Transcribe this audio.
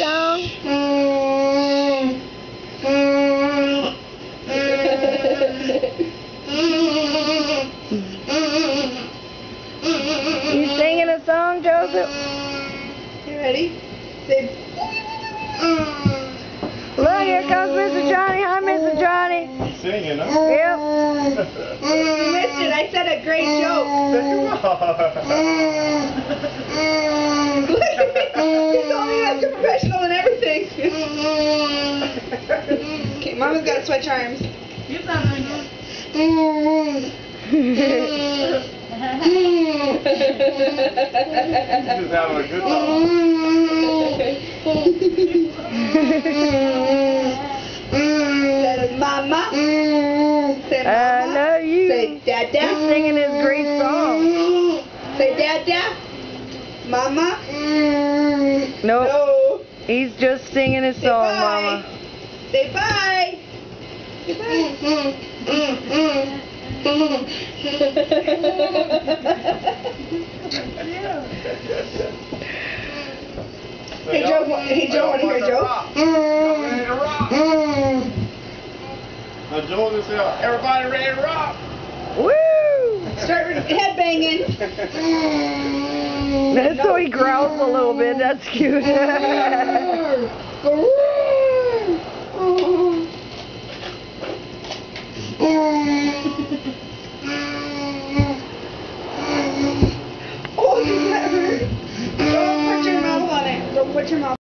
song? You singing a song, Joseph? You ready? Say. Look, here comes Mr. Johnny. Hi, Mr. Johnny. He's singing, huh? Yep. You missed it. I said a great joke. He's only like a professional and everything. Okay, Mama's got to switch arms. You sound really good. He's just having a good time. That is Mama. Say Mama. I love you. Say Dada. He's singing his great song. Say Dada. Mama. Nope. No. He's just singing his Say song, bye. Mama. Say bye. Say bye. Hey Joe, want to hear a joke? Ready to rock. Now Joel just said, everybody ready to rock. Woo! Start head banging. So he growls a little bit. That's cute. Oh, you got hurt. Don't put your mouth on it. Don't put your mouth.